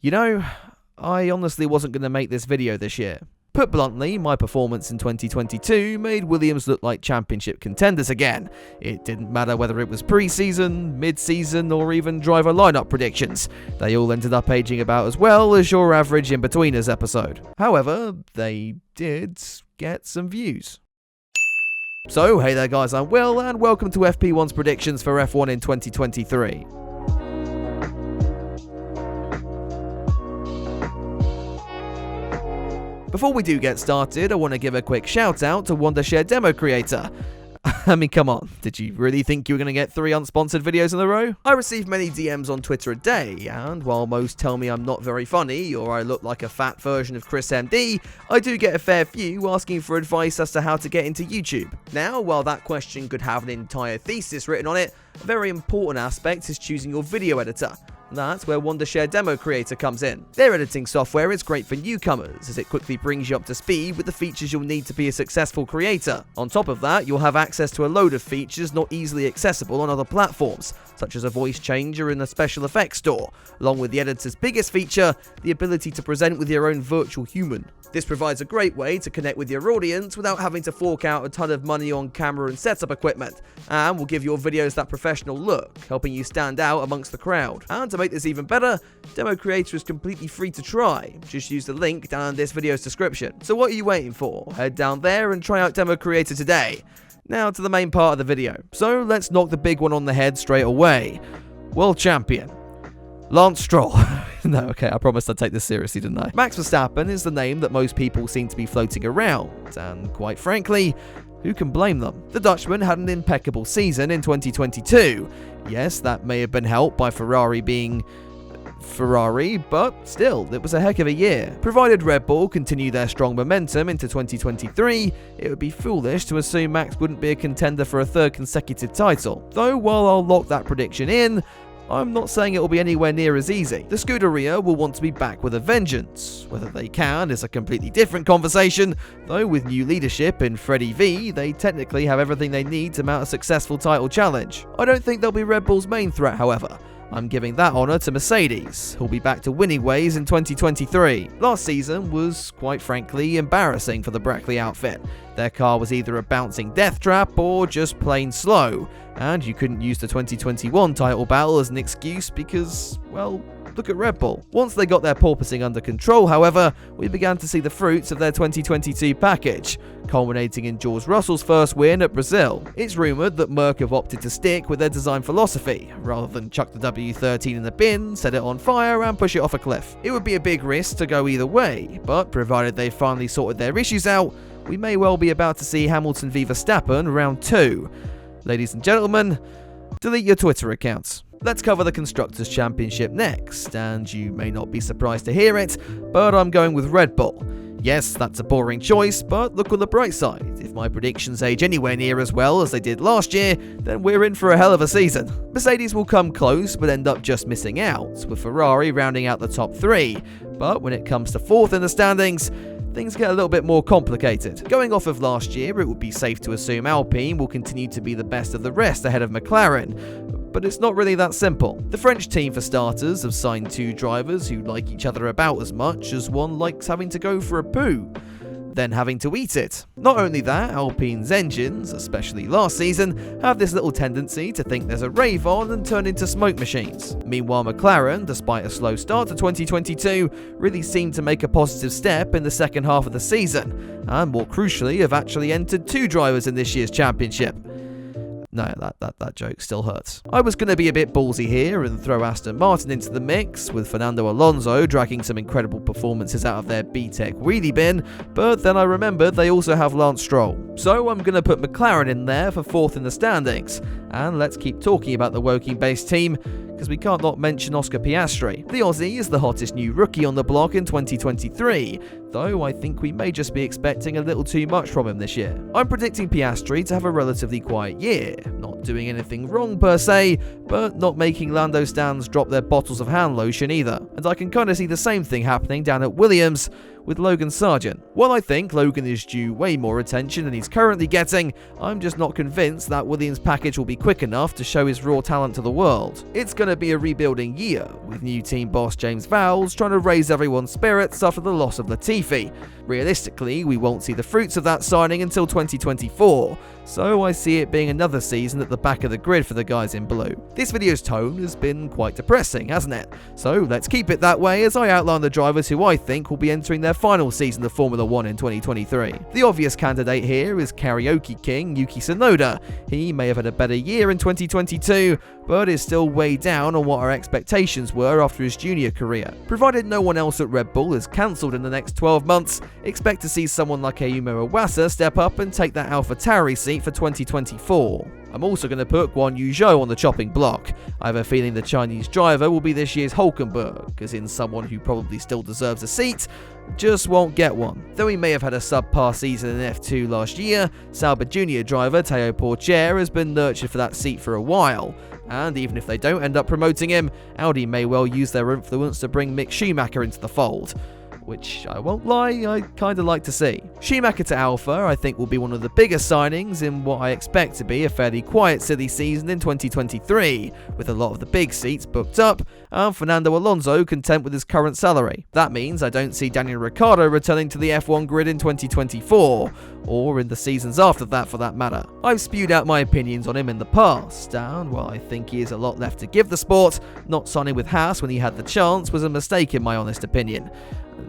You know, I honestly wasn't going to make this video this year. Put bluntly, my performance in 2022 made Williams look like championship contenders again. It didn't matter whether it was pre-season, mid-season, or even driver lineup predictions. They all ended up aging about as well as your average in-betweeners episode. However, they did get some views. So, hey there guys, I'm Will, and welcome to FP1's predictions for F1 in 2023. Before we do get started, I want to give a quick shout out to Wondershare DemoCreator. I mean, come on, did you really think you were going to get 3 unsponsored videos in a row? I receive many DMs on Twitter a day, and while most tell me I'm not very funny or I look like a fat version of Chris MD, I do get a fair few asking for advice as to how to get into YouTube. Now, while that question could have an entire thesis written on it, a very important aspect is choosing your video editor. That's where Wondershare DemoCreator comes in. Their editing software is great for newcomers, as it quickly brings you up to speed with the features you'll need to be a successful creator. On top of that, you'll have access to a load of features not easily accessible on other platforms, such as a voice changer in the special effects store, along with the editor's biggest feature, the ability to present with your own virtual human. This provides a great way to connect with your audience without having to fork out a ton of money on camera and setup equipment, and will give your videos that professional look, helping you stand out amongst the crowd. And to make this even better, DemoCreator is completely free to try. Just use the link down in this video's description. So what are you waiting for? Head down there and try out DemoCreator today. Now to the main part of the video. So let's knock the big one on the head straight away. World Champion Lance Stroll. No, okay, I promised I'd take this seriously, didn't I? Max Verstappen is the name that most people seem to be floating around, and quite frankly, who can blame them? The Dutchman had an impeccable season in 2022. Yes, that may have been helped by Ferrari being Ferrari, but still, it was a heck of a year. Provided Red Bull continue their strong momentum into 2023, it would be foolish to assume Max wouldn't be a contender for a 3rd consecutive title. Though, while I'll lock that prediction in, I'm not saying it will be anywhere near as easy. The Scuderia will want to be back with a vengeance. Whether they can is a completely different conversation, though with new leadership in Freddie V, they technically have everything they need to mount a successful title challenge. I don't think they'll be Red Bull's main threat, however. I'm giving that honour to Mercedes, who'll be back to winning ways in 2023. Last season was, quite frankly, embarrassing for the Brackley outfit. Their car was either a bouncing death trap or just plain slow, and you couldn't use the 2021 title battle as an excuse because, well, look at Red Bull. Once they got their porpoising under control, however, we began to see the fruits of their 2022 package, culminating in George Russell's first win at Brazil. It's rumoured that Merc have opted to stick with their design philosophy, rather than chuck the W13 in the bin, set it on fire, and push it off a cliff. It would be a big risk to go either way, but provided they finally sorted their issues out, we may well be about to see Hamilton v Verstappen round 2. Ladies and gentlemen, delete your Twitter accounts. Let's cover the Constructors' Championship next, and you may not be surprised to hear it, but I'm going with Red Bull. Yes, that's a boring choice, but look on the bright side. If my predictions age anywhere near as well as they did last year, then we're in for a hell of a season. Mercedes will come close, but end up just missing out, with Ferrari rounding out the top 3. But when it comes to 4th in the standings, things get a little bit more complicated. Going off of last year, it would be safe to assume Alpine will continue to be the best of the rest ahead of McLaren. But it's not really that simple. The French team, for starters, have signed 2 drivers who like each other about as much as one likes having to go for a poo, then having to eat it. Not only that, Alpine's engines, especially last season, have this little tendency to think there's a rave on and turn into smoke machines. Meanwhile, McLaren, despite a slow start to 2022, really seemed to make a positive step in the second half of the season, and more crucially, have actually entered 2 drivers in this year's championship. No, that joke still hurts. I was going to be a bit ballsy here and throw Aston Martin into the mix, with Fernando Alonso dragging some incredible performances out of their B-Tech wheelie bin, but then I remembered they also have Lance Stroll. So I'm going to put McLaren in there for 4th in the standings. And let's keep talking about the Woking-based team, because we can't not mention Oscar Piastri. The Aussie is the hottest new rookie on the block in 2023, though I think we may just be expecting a little too much from him this year. I'm predicting Piastri to have a relatively quiet year, not doing anything wrong per se, but not making Lando stands drop their bottles of hand lotion either. And I can kind of see the same thing happening down at Williams, with Logan Sargent. While I think Logan is due way more attention than he's currently getting, I'm just not convinced that Williams' package will be quick enough to show his raw talent to the world. It's going to be a rebuilding year, with new team boss James Vowles trying to raise everyone's spirits after the loss of Latifi. Realistically, we won't see the fruits of that signing until 2024, so I see it being another season at the back of the grid for the guys in blue. This video's tone has been quite depressing, hasn't it? So let's keep it that way as I outline the drivers who I think will be entering their final season of Formula 1 in 2023. The obvious candidate here is karaoke king Yuki Tsunoda. He may have had a better year in 2022, but is still way down on what our expectations were after his junior career. Provided no one else at Red Bull is cancelled in the next 12 months, expect to see someone like Ayumu Iwasa step up and take that AlphaTauri seat for 2024. I'm also going to put Guan Yu Zhou on the chopping block. I have a feeling the Chinese driver will be this year's Hulkenberg, as in someone who probably still deserves a seat, just won't get one. Though he may have had a subpar season in F2 last year, Sauber Junior driver Théo Pourchaire has been nurtured for that seat for a while. And even if they don't end up promoting him, Audi may well use their influence to bring Mick Schumacher into the fold, which I won't lie, I kinda like to see. Schumacher to Alpha I think will be one of the biggest signings in what I expect to be a fairly quiet silly season in 2023, with a lot of the big seats booked up, and Fernando Alonso content with his current salary. That means I don't see Daniel Ricciardo returning to the F1 grid in 2024, or in the seasons after that for that matter. I've spewed out my opinions on him in the past, and while I think he has a lot left to give the sport, not signing with Haas when he had the chance was a mistake in my honest opinion.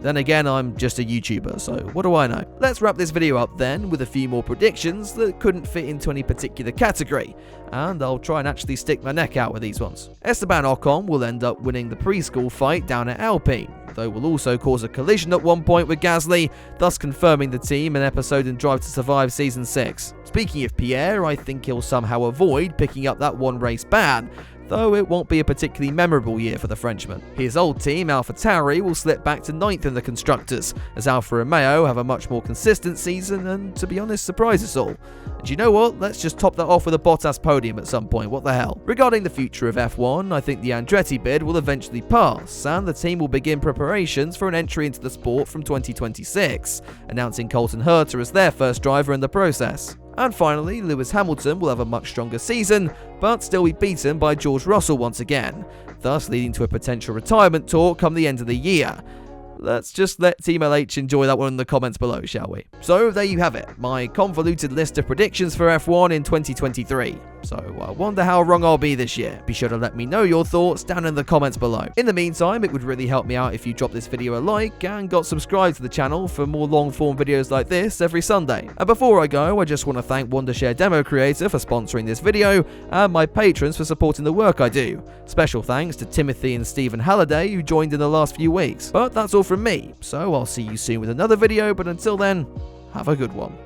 Then again, I'm just a YouTuber, so what do I know? Let's wrap this video up then with a few more predictions that couldn't fit into any particular category, and I'll try and actually stick my neck out with these ones. Esteban Ocon will end up winning the preschool fight down at Alpine, though will also cause a collision at one point with Gasly, thus confirming the team an episode in Drive to Survive Season 6. Speaking of Pierre, I think he'll somehow avoid picking up that one race ban, though it won't be a particularly memorable year for the Frenchman. His old team, AlphaTauri, will slip back to 9th in the Constructors, as Alfa Romeo have a much more consistent season and, to be honest, surprise us all. And you know what? Let's just top that off with a Bottas podium at some point, what the hell. Regarding the future of F1, I think the Andretti bid will eventually pass, and the team will begin preparations for an entry into the sport from 2026, announcing Colton Herta as their first driver in the process. And finally, Lewis Hamilton will have a much stronger season, but still be beaten by George Russell once again, thus leading to a potential retirement talk come the end of the year. Let's just let Team LH enjoy that one in the comments below, shall we? So there you have it, my convoluted list of predictions for F1 in 2023. So I wonder how wrong I'll be this year. Be sure to let me know your thoughts down in the comments below. In the meantime, it would really help me out if you dropped this video a like and got subscribed to the channel for more long form videos like this every Sunday. And before I go, I just want to thank Wondershare DemoCreator for sponsoring this video and my patrons for supporting the work I do. Special thanks to Timothy and Stephen Halliday who joined in the last few weeks. But that's all from me, so I'll see you soon with another video, but until then, have a good one.